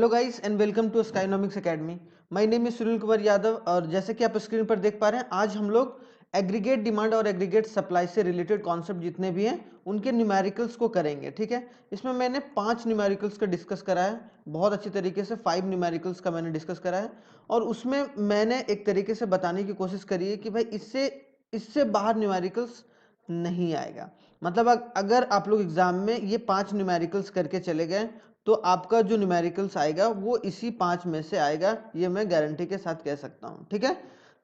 Hello guys and welcome to Skynomics academy. My name is Sunil Kumar Yadav और जैसे कि आप स्क्रीन पर देख पा रहे हैं, आज हम लोग एग्रीगेट डिमांड और एग्रीगेट सप्लाई से रिलेटेड कॉन्सेप्ट जितने भी हैं उनके न्यूमेरिकल्स को करेंगे। ठीक है, इसमें मैंने 5 न्यूमेरिकल्स का डिस्कस करा है, बहुत अच्छी तरीके से 5 न्यूमेरिकल्स का मैंने डिस्कस करा है और उसमें मैंने एक तरीके से बताने की कोशिश करी है कि भाई इससे इससे बाहर न्यूमेरिकल्स नहीं आएगा। मतलब अगर आप लोग एग्जाम में ये 5 न्यूमेरिकल्स करके चले गए तो आपका जो न्यूमेरिकल्स आएगा वो इसी 5 में से आएगा, ये मैं गारंटी के साथ कह सकता हूँ। ठीक है,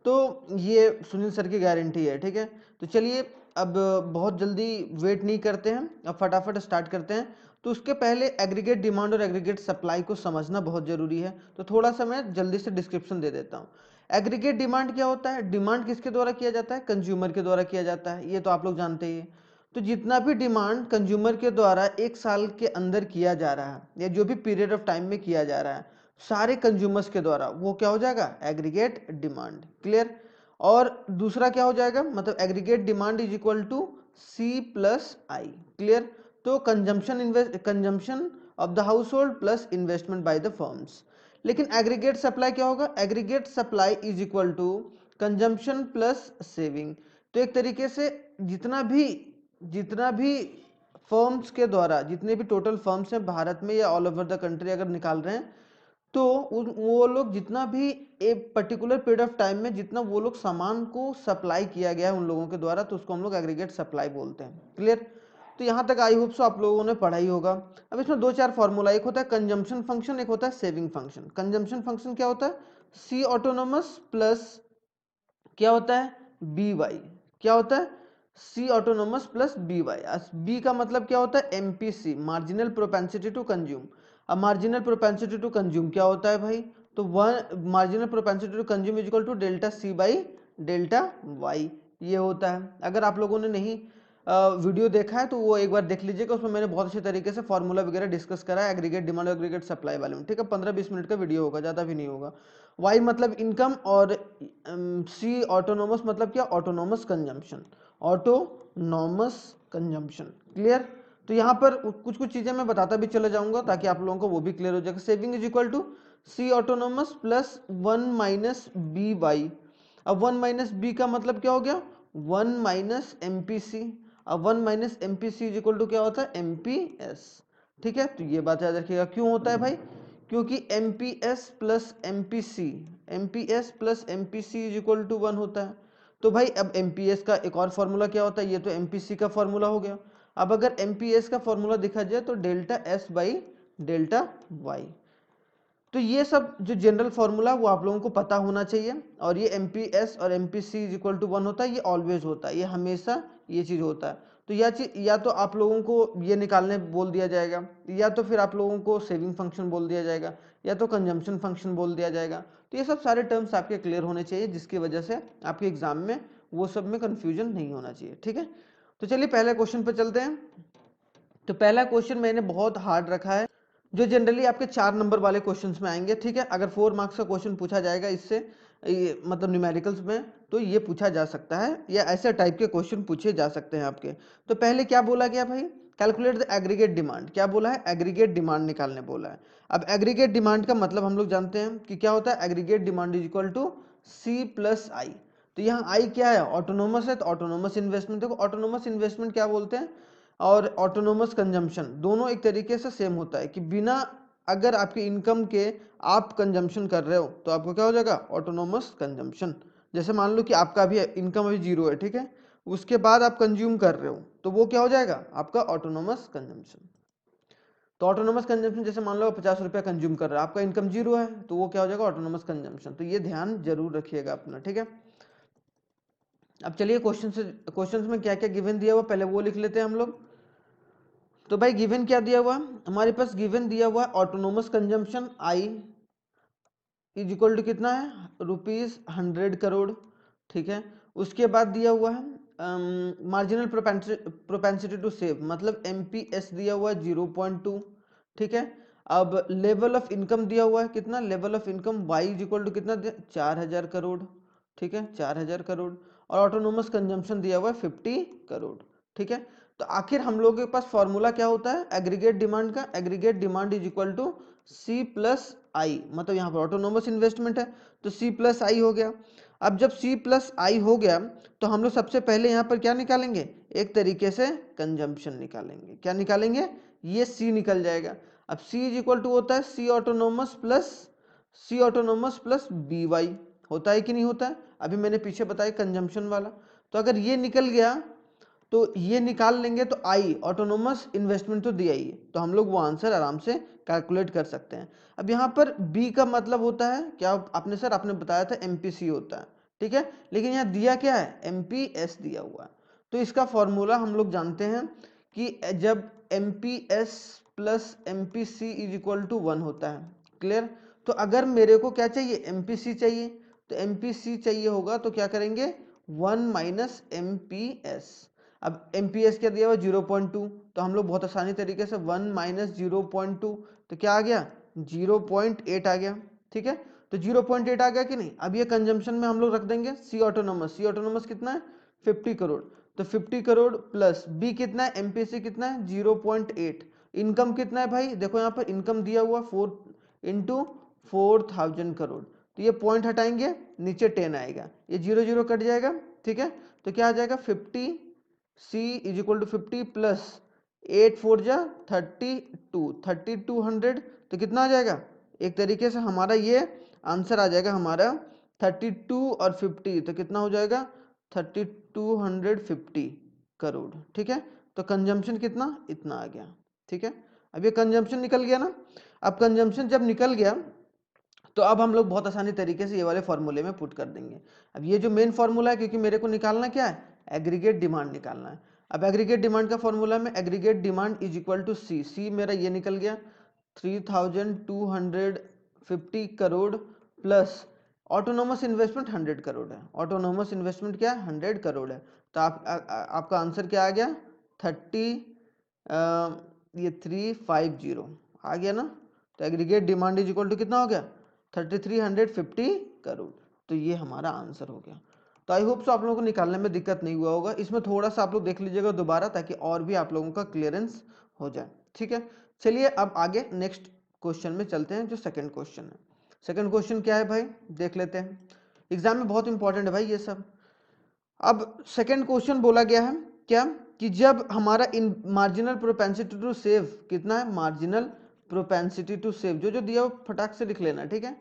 तो ये सुनील सर की गारंटी है। ठीक है, तो चलिए अब बहुत जल्दी वेट नहीं करते हैं, अब फटाफट स्टार्ट करते हैं। तो उसके पहले एग्रीगेट डिमांड और एग्रीगेट सप्लाई को समझना बहुत जरूरी है, तो थोड़ा सा मैं जल्दी से डिस्क्रिप्शन दे देता हूँ। एग्रीगेट डिमांड क्या होता है? डिमांड किसके द्वारा किया जाता है? कंज्यूमर के द्वारा किया जाता है, ये तो आप लोग जानते ही हैं। तो जितना भी डिमांड कंज्यूमर के द्वारा एक साल के अंदर किया जा रहा है या जो भी पीरियड ऑफ टाइम में किया जा रहा है सारे कंज्यूमर्स के द्वारा, वो क्या हो जाएगा? Aggregate demand. क्लियर? और दूसरा क्या हो जाएगा? मतलब aggregate demand is equal to C plus I. Clear? तो consumption of the household plus investment by the firms. लेकिन एग्रीगेट सप्लाई क्या होगा? Aggregate supply is equal to consumption plus saving. तो एक तरीके से जितना भी फर्म्स के द्वारा, जितने भी टोटल फर्म्स हैं भारत में या ऑल ओवर द कंट्री अगर निकाल रहे हैं, तो वो लोग जितना भी एक पर्टिकुलर पीरियड ऑफ टाइम में जितना वो लोग सामान को सप्लाई किया गया है उन लोगों के द्वारा, तो उसको हम लोग एग्रीगेट सप्लाई बोलते हैं। क्लियर? तो यहाँ तक आई होप सो आप लोगों ने पढ़ा ही होगा। अब इसमें 2-4 फॉर्मूला, एक होता है कंजम्पशन फंक्शन, एक होता है सेविंग फंक्शन। कंजम्पशन फंक्शन क्या होता है? सी ऑटोनोमस प्लस क्या होता है? B Y. क्या होता है? C autonomous plus B Y. B का मतलब क्या होता है? MPC, marginal propensity to consume. अब मार्जिनल प्रोपेंसिटी टू कंज्यूम क्या होता है भाई? तो one marginal propensity to consume is equal to delta C by delta Y, ये होता है। अगर आप लोगों ने नहीं वीडियो देखा है तो वो एक बार देख लीजिएगा, उसमें मैंने बहुत अच्छे तरीके से फॉर्मूला वगैरह डिस्कस करा है एग्रीगेट डिमांड और एग्रीगेट सप्लाई वाले में। ठीक है, 15-20 मिनट का वीडियो होगा, ज़्यादा भी नहीं होगा। वाई मतलब इनकम और सी ऑटोनोमस मतलब क्या? Autonomous consumption, autonomous consumption. Clear? तो यहाँ पर कुछ कुछ चीजें मैं बताता भी चला जाऊंगा ताकि आप लोगों को वो भी क्लियर हो जाएगा। Saving is equal to C autonomous plus 1 minus B Y. अब 1 माइनस बी का मतलब क्या हो गया? 1 माइनस एम पी सी। अब 1 minus M P C is equal to क्या होता है? M P S. ठीक है, तो ये बात याद रखिएगा। क्यों होता है भाई? क्योंकि M P S plus M P C, M P S plus M P C is equal to 1 होता है। तो भाई अब एम पी एस का एक और फॉर्मूला क्या होता है? ये तो एम पी सी का फॉर्मूला हो गया। अब अगर एम पी एस का फॉर्मूला देखा जाए तो delta S by delta Y. तो ये सब जो जनरल फॉर्मूला वो आप लोगों को पता होना चाहिए। और ये एम पी एस और M P C is equal to 1 होता है, ये ऑलवेज होता है, ये हमेशा ये चीज होता है। तो यह चीज या तो आप लोगों को ये निकालने बोल दिया जाएगा, या तो फिर आप लोगों को सेविंग फंक्शन बोल दिया जाएगा, या तो कंजम्पशन फंक्शन बोल दिया जाएगा। तो ये सब सारे टर्म्स आपके क्लियर होने चाहिए, जिसकी वजह से आपके एग्जाम में वो सब में कंफ्यूजन नहीं होना चाहिए। ठीक है, तो चलिए पहले क्वेश्चन पर चलते हैं। तो पहला क्वेश्चन मैंने बहुत हार्ड रखा है, जो जनरली आपके 4 नंबर वाले क्वेश्चंस में आएंगे। ठीक है, अगर 4 मार्क्स का क्वेश्चन पूछा जाएगा इससे मतलब न्यूमेरिकल्स में, तो ये पूछा जा सकता है या ऐसे टाइप के क्वेश्चन पूछे जा सकते हैं आपके। तो पहले क्या बोला गया भाई? Calculate the aggregate demand. क्या बोला है? एग्रीगेट डिमांड निकालने बोला है। अब एग्रीगेट डिमांड का मतलब हम लोग जानते हैं कि क्या होता है? Aggregate demand is equal to C plus I. तो यहाँ आई क्या है? ऑटोनोमस है, तो ऑटोनोमस इन्वेस्टमेंट। देखो ऑटोनोमस इन्वेस्टमेंट क्या बोलते हैं और ऑटोनोमस कंजम्पशन दोनों एक तरीके से सेम होता है कि बिना अगर आपके इनकम के आप कंजम्पशन कर रहे हो तो आपको क्या हो जाएगा? Autonomous consumption. जैसे मान लो कि आपका अभी इनकम अभी 0 है, ठीक है, उसके बाद आप कंज्यूम कर रहे हो तो वो क्या हो जाएगा? आपका ऑटोनोमस कंजम्पशन। तो ऑटोनोमस कंजम्पशन जैसे मान लो 50 रुपया कंज्यूम कर रहा है, आपका इनकम 0 है, तो वो क्या हो जाएगा? Autonomous consumption. तो ये ध्यान जरूर रखिएगा अपना। ठीक है, अब चलिए क्वेश्चन में क्या क्या गिवन दिया हुआ पहले वो लिख लेते हैं हम लोग। तो भाई गिवन क्या दिया हुआ? हमारे पास गिवन दिया हुआ autonomous consumption I is equal to कितना है? ₹100 करोड़। ठीक है, उसके बाद दिया हुआ है मार्जिनल प्रोपेंसिटी टू सेव, मतलब एमपीएस दिया हुआ है 0.2। ठीक है, अब लेवल ऑफ इनकम दिया हुआ है कितना? Level of income Y is equal to कितना? 4000 करोड़। ठीक है, 4000 करोड़। और ऑटोनोमस कंजम्पशन दिया हुआ है 50 करोड़। ठीक है, तो आखिर हम लोगों के पास फॉर्मूला क्या होता है एग्रीगेट डिमांड का? Aggregate demand is equal to C plus I, मतलब यहाँ पर ऑटोनोमस इन्वेस्टमेंट है तो C प्लस आई हो गया। अब जब C प्लस आई हो गया तो हम लोग सबसे पहले यहाँ पर क्या निकालेंगे, एक तरीके से कंजम्पशन निकालेंगे। क्या निकालेंगे, ये C निकल जाएगा। अब C इज इक्वल टू होता है C autonomous plus B Y, होता है कि नहीं होता है, अभी मैंने पीछे बताया कंजम्पशन वाला। तो अगर ये निकल गया तो ये निकाल लेंगे तो आई ऑटोनोमस इन्वेस्टमेंट तो दिया ही है, तो हम लोग वो आंसर आराम से कैलकुलेट कर सकते हैं। अब यहाँ पर बी का मतलब होता है क्या, आपने बताया था एमपीसी होता है, ठीक है, लेकिन यहाँ दिया क्या है, एमपीएस दिया हुआ है। तो इसका फॉर्मूला हम लोग जानते हैं कि जब MPS plus MPC is equal to 1 होता है। क्लियर। तो अगर मेरे को क्या चाहिए, एमपीसी चाहिए, तो एमपीसी चाहिए होगा तो क्या करेंगे, 1 माइनस एमपीएस। अब एमपीएस क्या दिया हुआ 0.2, तो हम लोग बहुत आसानी तरीके से 1 माइनस 0.2 तो क्या आ गया 0.8 आ गया। ठीक है, तो 0.8 आ गया कि नहीं। अब ये कंजम्पशन में हम लोग रख देंगे सी ऑटोनोमस कितना है 50 करोड़, तो 50 करोड़ प्लस बी कितना है, एमपीसी कितना है 0.8। इनकम कितना है भाई, देखो यहाँ पर इनकम दिया हुआ 4 इंटू 4000 करोड़, तो ये पॉइंट हटाएंगे नीचे 10 आएगा, ये 0 0 कट जाएगा। ठीक है, तो क्या आ जाएगा 50 C is equal to 50 plus 8 4 जा 3200, तो कितना आ जाएगा, एक तरीके से हमारा ये आंसर आ जाएगा हमारा 32 और 50, तो कितना हो जाएगा 3250 करोड़। ठीक है, तो कंजम्पशन कितना, इतना आ गया। ठीक है, अब ये कंजम्पशन निकल गया ना। अब कंजम्पशन जब निकल गया तो अब हम लोग बहुत आसानी तरीके से ये वाले फॉर्मूले में पुट कर देंगे। अब ये जो मेन फॉर्मूला है, क्योंकि मेरे को निकालना क्या है, एग्रीगेट डिमांड निकालना है। अब एग्रीगेट डिमांड का फॉर्मूला में aggregate demand is equal to C मेरा ये निकल गया 3250 crore plus autonomous investment 100 crore है। ऑटोनोमस इन्वेस्टमेंट क्या है 100 करोड़ है, तो आपका आंसर क्या आ गया 350 आ गया ना। तो aggregate demand is equal to कितना हो गया 3350 करोड़, तो ये हमारा आंसर हो गया। तो आई होप सो आप लोगों को निकालने में दिक्कत नहीं हुआ होगा। इसमें थोड़ा सा आप लोग देख लीजिएगा दोबारा, ताकि और भी आप लोगों का क्लियरेंस हो जाए। ठीक है, चलिए अब आगे नेक्स्ट क्वेश्चन में चलते हैं, जो सेकंड क्वेश्चन है। सेकंड क्वेश्चन क्या है भाई, देख लेते हैं, एग्जाम में बहुत इंपॉर्टेंट है भाई ये सब। अब सेकंड क्वेश्चन बोला गया है क्या, कि जब हमारा in marginal propensity to save कितना है, मार्जिनल प्रोपेंसिटी टू सेव जो दिया हो फटाक से लिख लेना। ठीक है,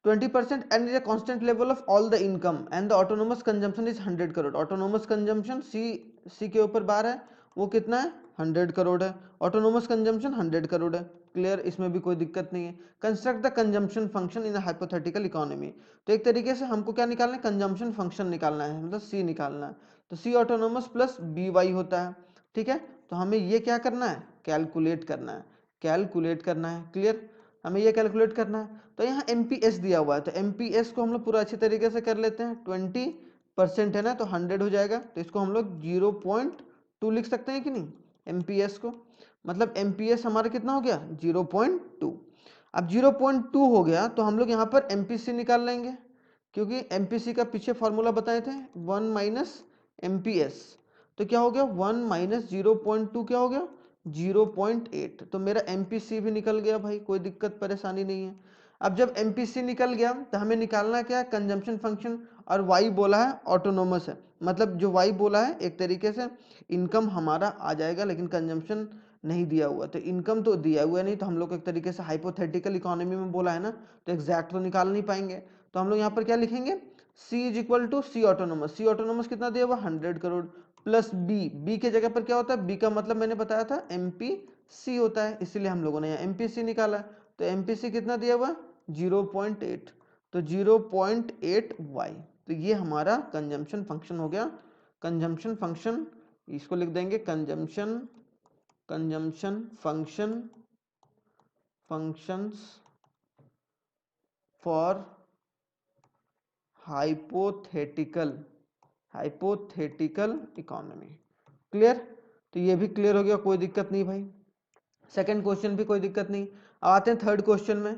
20% and is a constant level of all the income and the autonomous consumption is 100 crore. autonomous consumption सी के ऊपर बार है, वो कितना है 100 करोड़ है। autonomous consumption 100 करोड़ है। क्लियर, इसमें भी कोई दिक्कत नहीं है। Construct the consumption function in hypothetical economy, तो एक तरीके से हमको क्या निकालना है, कंजम्पशन फंक्शन निकालना है, मतलब सी निकालना है। तो सी ऑटोनोमस प्लस बी वाई होता है। ठीक है, तो हमें ये क्या करना है, कैलकुलेट करना है, कैलकुलेट करना है। क्लियर, हमें ये कैलकुलेट करना है। तो यहाँ एमपीएस दिया हुआ है, तो एमपीएस को हम लोग पूरा अच्छी तरीके से कर लेते हैं। 20% है ना, तो 100 हो जाएगा, तो इसको हम लोग 0.2 लिख सकते हैं कि नहीं, एमपीएस को, मतलब एमपीएस हमारा कितना हो गया 0.2। अब 0.2 हो गया तो हम लोग यहाँ पर एमपीसी निकाल लेंगे, क्योंकि एमपीसी का पीछे फॉर्मूला बताए थे 1 माइनस एमपीएस, तो क्या हो गया 1 माइनस 0.2 क्या हो गया 0.8, तो मेरा एमपीसी भी निकल गया भाई, कोई दिक्कत परेशानी नहीं है। अब जब एमपीसी निकल गया तो हमें निकालना क्या है, कंजम्पशन फंक्शन, और वाई बोला है ऑटोनोमस है, मतलब जो वाई बोला है एक तरीके से इनकम हमारा आ जाएगा, लेकिन कंजम्पशन नहीं दिया हुआ, तो इनकम तो दिया हुआ नहीं, तो हम लोग एक तरीके से हाइपोथेटिकल इकोनॉमी में बोला है ना, तो एग्जैक्ट तो निकाल नहीं पाएंगे। तो हम लोग यहाँ पर क्या लिखेंगे, C is equal to C autonomous कितना दिया हुआ 100 करोड़ प्लस बी के जगह पर क्या होता है, बी का मतलब मैंने बताया था एमपीसी होता है, इसीलिए हम लोगों ने यहाँ एमपीसी निकाला। तो एमपीसी कितना दिया हुआ 0.8, तो 0.8 वाई, तो ये हमारा कंजम्पशन फंक्शन हो गया। कंजम्पशन फंक्शन इसको लिख देंगे consumption functions for hypothetical economy. Clear, तो ये भी क्लियर हो गया, कोई दिक्कत नहीं भाई। सेकंड क्वेश्चन भी कोई दिक्कत नहीं। अब आते हैं थर्ड क्वेश्चन में।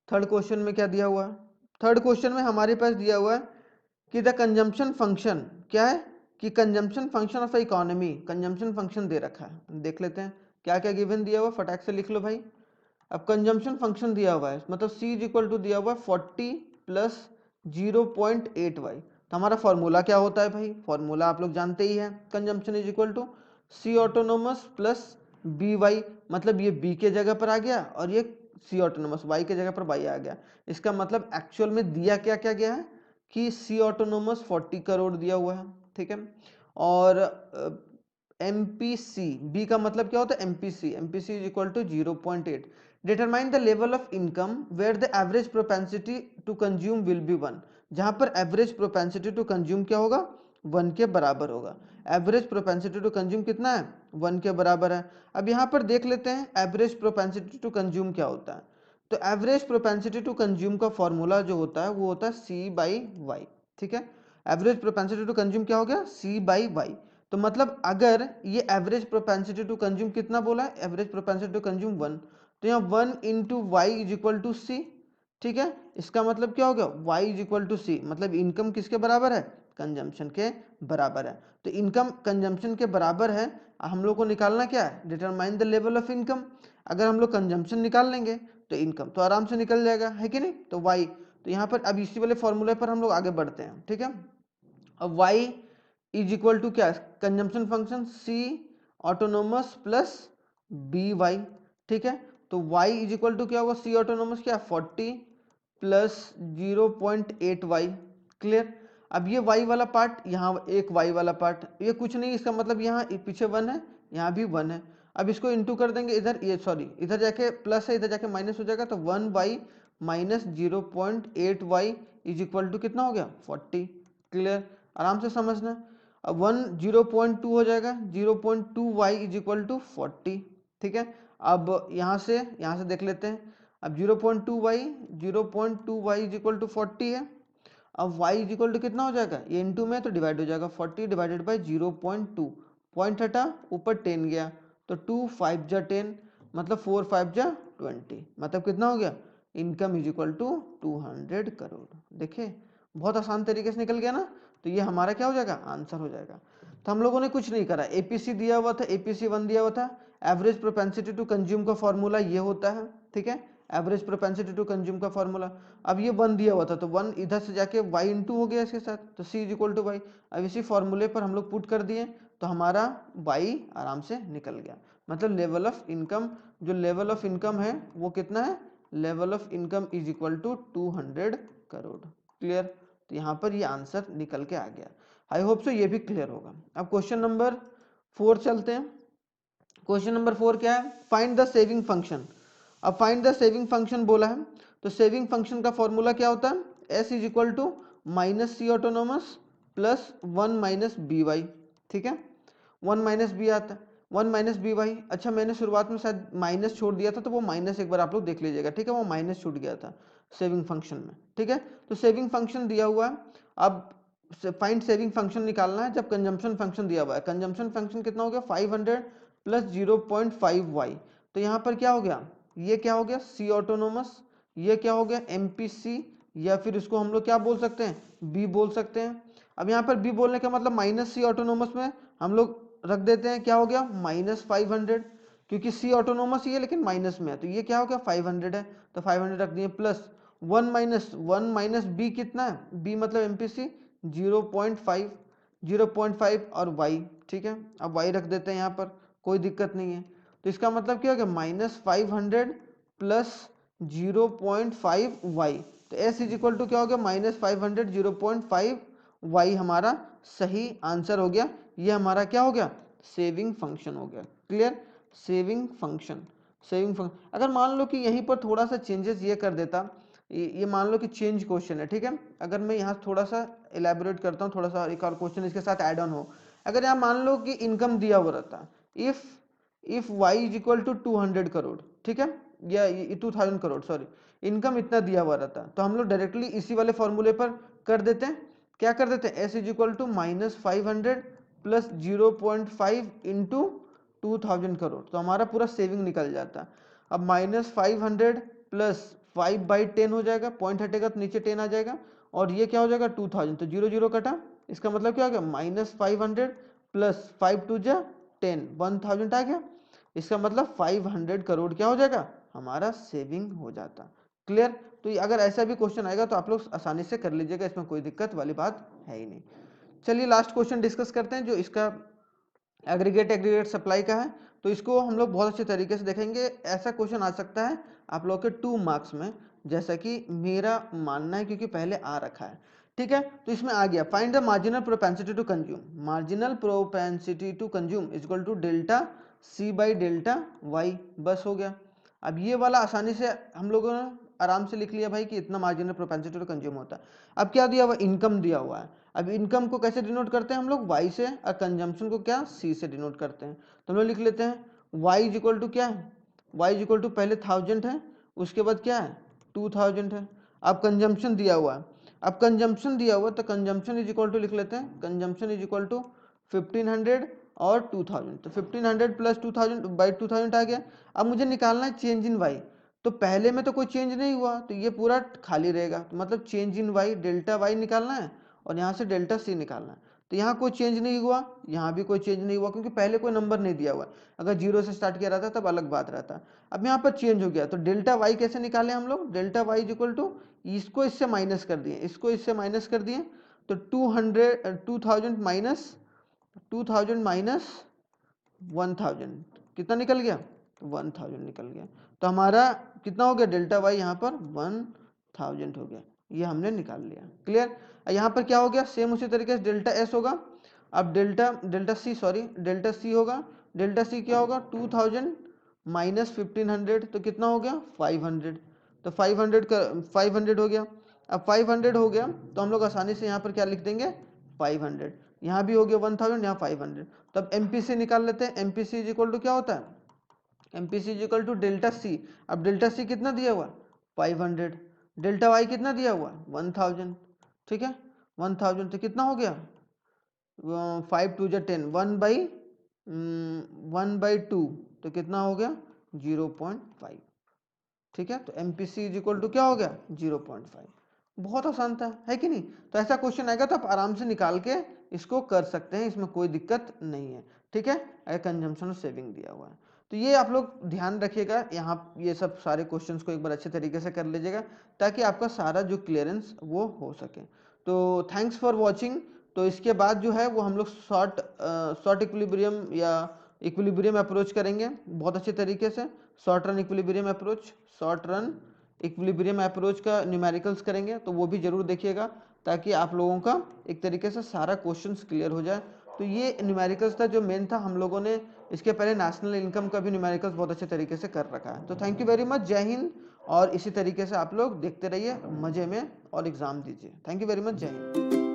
थर्ड क्वेश्चन में क्या दिया हुआ है, थर्ड क्वेश्चन में हमारे पास दिया हुआ है कि द कंजम्पशन फंक्शन क्या है, कि consumption function of economy, consumption function दे रखा है, देख लेते हैं क्या क्या गिवन दिया हुआ, फटाक से लिख लो भाई। अब कंजम्पशन फंक्शन दिया हुआ है, मतलब C इज इक्वल टू दिया हुआ है 40 प्लस 0.8y। तो हमारा फॉर्मूला क्या होता है भाई, फॉर्मूला आप लोग जानते ही है, consumption is equal to C autonomous plus BY, मतलब ये B के जगह पर आ गया और ये C ऑटोनोमस Y के जगह पर Y आ गया। इसका मतलब एक्चुअल में दिया क्या क्या गया है कि C ऑटोनोमस 40 करोड़ दिया हुआ है, ठीक है। और MPC, B का मतलब क्या होता है MPC, MPC is equal to 0.8। Determine the level of income where the average propensity to consume will be 1, जहां पर एवरेज प्रोपेंसिटी टू कंज्यूम क्या होगा 1 के बराबर होगा। एवरेज प्रोपेंसिटी टू कंज्यूम कितना है 1 के बराबर है। अब यहाँ पर देख लेते हैं एवरेज प्रोपेंसिटी टू कंज्यूम क्या होता है। तो एवरेज प्रोपेंसिटी टू कंज्यूम का फॉर्मूला जो होता है वो होता है C/Y, ठीक है। एवरेज प्रोपेंसिटी टू कंज्यूम क्या हो गया C/Y। तो मतलब अगर ये एवरेज प्रोपेंसिटी टू कंज्यूम कितना बोला है, एवरेज प्रोपेंसिटी टू कंज्यूम 1, तो यहाँ 1 into Y is equal to C, ठीक है। इसका मतलब क्या हो गया y is equal to C, मतलब इनकम किसके बराबर है कंजम्पशन के बराबर है। तो इनकम कंजम्पशन के बराबर है, हम लोग को निकालना क्या है determine the level of income. अगर हम लोग कंजम्पशन निकाल लेंगे तो इनकम तो आराम से निकल जाएगा, है कि नहीं। तो y, तो यहाँ पर अब इसी वाले फॉर्मूले पर हम लोग आगे बढ़ते हैं, ठीक है। अब y इज इक्वल टू क्या consumption function C autonomous plus BY, ठीक है। तो y इज इक्वल टू क्या होगा C ऑटोनोमस क्या 40 प्लस 0.8y, क्लियर। अब ये y वाला पार्ट, यहाँ एक y वाला पार्ट, ये कुछ नहीं, इसका मतलब यहाँ पीछे 1 है, यहाँ भी 1 है। अब इसको इंटू कर देंगे, इधर ये सॉरी इधर जाके प्लस है, इधर जाके माइनस हो जाएगा, तो 1y minus 0.8y is equal to कितना हो गया 40, क्लियर, आराम से समझना। अब 1 0.2 हो जाएगा, 0.2y इज इक्वल टू 40, ठीक है। अब यहाँ से देख लेते हैं। अब 0.2y इज इक्वल टू 40 है। अब y इज इक्वल टू कितना हो जाएगा, ये इनटू में तो डिवाइड हो जाएगा, 40 डिवाइडेड बाई 0.2, पॉइंट हटा ऊपर 10 गया, तो 2 5 जा 10, मतलब 4 5 जा 20, मतलब कितना हो गया income is equal to 200 crore. देखिए बहुत आसान तरीके से निकल गया ना। तो ये हमारा क्या हो जाएगा आंसर हो जाएगा। तो हम लोगों ने कुछ नहीं करा, APC दिया हुआ था, APC 1 दिया हुआ था। एवरेज प्रोपेंसिटी टू कंज्यूम का फॉर्मूला ये होता है, ठीक है, एवरेज प्रोपेंसिटी टू कंज्यूम का फॉर्मूला। अब ये 1 दिया हुआ था, तो 1 इधर से जाके y इंटू हो गया इसके साथ, तो C is equal to Y. अब इसी फॉर्मूले पर हम लोग पुट कर दिए, तो हमारा y आराम से निकल गया। मतलब लेवल ऑफ इनकम, जो लेवल ऑफ इनकम है वो कितना है, level of income is equal to 200 crore, clear. तो यहाँ पर ये आंसर निकल के आ गया। आई होप सो ये भी क्लियर होगा। अब क्वेश्चन नंबर 4 चलते हैं। क्वेश्चन नंबर 4 क्या है, फाइंड द सेविंग फंक्शन। अब फाइंड द सेविंग फंक्शन बोला है, तो सेविंग फंक्शन का फॉर्मूला क्या होता है, S is equal to minus C autonomous plus 1 minus BY, ठीक है। 1 माइनस बी आता है, 1 माइनस BY। अच्छा मैंने शुरुआत में शायद माइनस छोड़ दिया था, तो वो माइनस एक बार आप लोग देख लीजिएगा, ठीक है, वो माइनस छूट गया था सेविंग फंक्शन में, ठीक है। तो सेविंग फंक्शन दिया हुआ है, अब फाइंड सेविंग फंक्शन निकालना है जब कंजम्पशन फंक्शन दिया हुआ है। कंजम्पशन फंक्शन कितना हो गया 500 प्लस 0.5y, तो यहाँ पर क्या हो गया, ये क्या हो गया C ऑटोनोमस, ये क्या हो गया MPC, या फिर इसको हम लोग क्या बोल सकते हैं B बोल सकते हैं। अब यहाँ पर B बोलने का मतलब माइनस C ऑटोनोमस में हम लोग रख देते हैं, क्या हो गया माइनस 500, क्योंकि C ऑटोनोमस ही है लेकिन माइनस में है, तो ये क्या हो गया 500 है, तो 500 रख दिए, प्लस 1 माइनस B कितना है, B मतलब MPC 0.5, 0.5 और y, ठीक है। अब y रख देते हैं यहाँ पर, कोई दिक्कत नहीं है। तो इसका मतलब क्या हो गया माइनस 500 प्लस 0.5y, तो s इज इक्वल टू क्या हो गया माइनस 500 0.5y, हमारा सही आंसर हो गया। ये हमारा क्या हो गया सेविंग फंक्शन हो गया, clear. Saving function, saving function. अगर मान लो कि यहीं पर थोड़ा सा चेंजेस ये कर देता, ये मान लो कि चेंज क्वेश्चन है, ठीक है। अगर मैं यहाँ थोड़ा सा इलेबोरेट करता हूँ, थोड़ा सा एक और क्वेश्चन इसके साथ ऐड ऑन हो। अगर यहाँ मान लो कि इनकम दिया हुआ रहता, if y is equal to 200 crore, ठीक है, या 2000 करोड़ सॉरी, इनकम इतना दिया हुआ रहता, तो हम लोग डायरेक्टली इसी वाले फॉर्मूले पर कर देते हैं। क्या कर देते हैं, s is equal to minus 500 plus 0.5 into 2000 crore, तो हमारा पूरा सेविंग निकल जाता। अब माइनस 500 प्लस 5/10 हो जाएगा, पॉइंट हटेगा तो नीचे 10 आ जाएगा, और ये क्या हो जाएगा 2000, तो 0 0 कटा, इसका मतलब क्या हो गया माइनस 500 प्लस 5 2 जा 10, 1000 आ गया। इसका मतलब 500 करोड़ क्या हो जाएगा हमारा सेविंग हो जाता। क्लियर? तो अगर ऐसा भी क्वेश्चन आएगा तो आप लोग आसानी से कर लीजिएगा, इसमें कोई दिक्कत वाली बात है ही नहीं। चलिए लास्ट क्वेश्चन डिस्कस करते हैं जो इसका एग्रीगेट सप्लाई का है। तो इसको हम लोग बहुत अच्छे तरीके से देखेंगे। ऐसा क्वेश्चन आ सकता है आप लोग के 2 मार्क्स में, जैसा कि मेरा मानना है क्योंकि पहले आ रखा है। ठीक है, तो इसमें आ गया find the marginal propensity to consume. Marginal propensity to consume is equal to delta C by delta Y. बस हो गया। अब ये वाला आसानी से हम लोगों ने आराम से लिख लिया भाई कि इतना मार्जिनल प्रोपेंसिटी टू कंज्यूम होता है। अब क्या दिया हुआ, इनकम दिया हुआ है। अब इनकम को कैसे डिनोट करते हैं हम लोग, वाई से, और कंजम्पशन को क्या, सी से डिनोट करते हैं। तो हम लोग लिख लेते हैं वाई इज इक्वल टू क्या है, वाई इज इक्वल टू पहले 1000 है, उसके बाद क्या है 2000 है। अब कंजम्पशन दिया हुआ है, अब कंजम्पशन दिया हुआ तो कंजम्पशन इज इक्वल टू लिख लेते हैं, कंजम्पशन इज इक्वल टू 1500 और 2000। तो 1500 प्लस 2000 बाई 2000 आ गया। अब मुझे निकालना है चेंज इन वाई। तो पहले में तो कोई चेंज नहीं हुआ तो ये पूरा खाली रहेगा, तो मतलब change in Y delta Y निकालना है और यहाँ से डेल्टा सी निकालना है। तो यहाँ कोई चेंज नहीं हुआ, यहाँ भी कोई चेंज नहीं हुआ क्योंकि पहले कोई नंबर नहीं दिया हुआ। अगर 0 से स्टार्ट किया रहता तब अलग बात रहता। अब यहाँ पर चेंज हो गया तो डेल्टा वाई कैसे निकाले हम लोग, delta Y is equal to, इसको इससे माइनस कर दिए, इसको इससे माइनस कर दिए। तो 2000 माइनस 1000 कितना निकल गया, 1000 निकल गया। तो हमारा कितना हो गया, डेल्टा वाई यहाँ पर 1000 हो गया, ये हमने निकाल लिया। क्लियर? यहाँ पर क्या हो गया, सेम उसी तरीके से डेल्टा एस होगा। अब डेल्टा सी होगा। डेल्टा सी क्या होगा, 2000 माइनस 1500 तो कितना हो गया 500। तो 500 हो गया। अब 500 हो गया तो हम लोग आसानी से यहाँ पर क्या लिख देंगे 500, यहाँ भी हो गया 1000, यहाँ 500। तब एमपीसी निकाल लेते हैं। एमपीसी इज इक्वल टू क्या होता है, MPC is equal to delta C. अब डेल्टा सी कितना दिया हुआ 500, डेल्टा वाई कितना दिया हुआ 1000। ठीक है, 1000 तो कितना हो गया 5 2 जा 10, 1/2 तो कितना हो गया 0.5। ठीक है, तो एमपीसी इज इक्वल टू क्या हो गया 0.5। बहुत आसान था, है कि नहीं? तो ऐसा क्वेश्चन आएगा तो आप आराम से निकाल के इसको कर सकते हैं, इसमें कोई दिक्कत नहीं है। ठीक है, अगर कंजम्पशन और सेविंग दिया हुआ है तो ये आप लोग ध्यान रखिएगा। यहाँ ये सब सारे क्वेश्चंस को एक बार अच्छे तरीके से कर लीजिएगा ताकि आपका सारा जो क्लियरेंस वो हो सके। तो थैंक्स फॉर वॉचिंग। तो इसके बाद जो है वो हम लोग शॉर्ट इक्विलिब्रियम या इक्विलिब्रियम अप्रोच करेंगे बहुत अच्छे तरीके से। शॉर्ट रन इक्विलिब्रियम अप्रोच का न्यूमेरिकल्स करेंगे, तो वो भी जरूर देखिएगा ताकि आप लोगों का एक तरीके से सारा क्वेश्चंस क्लियर हो जाए। तो ये न्यूमेरिकल्स था जो मेन था, हम लोगों ने इसके पहले नेशनल इनकम का भी न्यूमेरिकल्स बहुत अच्छे तरीके से कर रखा है। तो थैंक यू वेरी मच, जय हिंद। और इसी तरीके से आप लोग देखते रहिए, मजे में और एग्जाम दीजिए। थैंक यू वेरी मच, जय हिंद।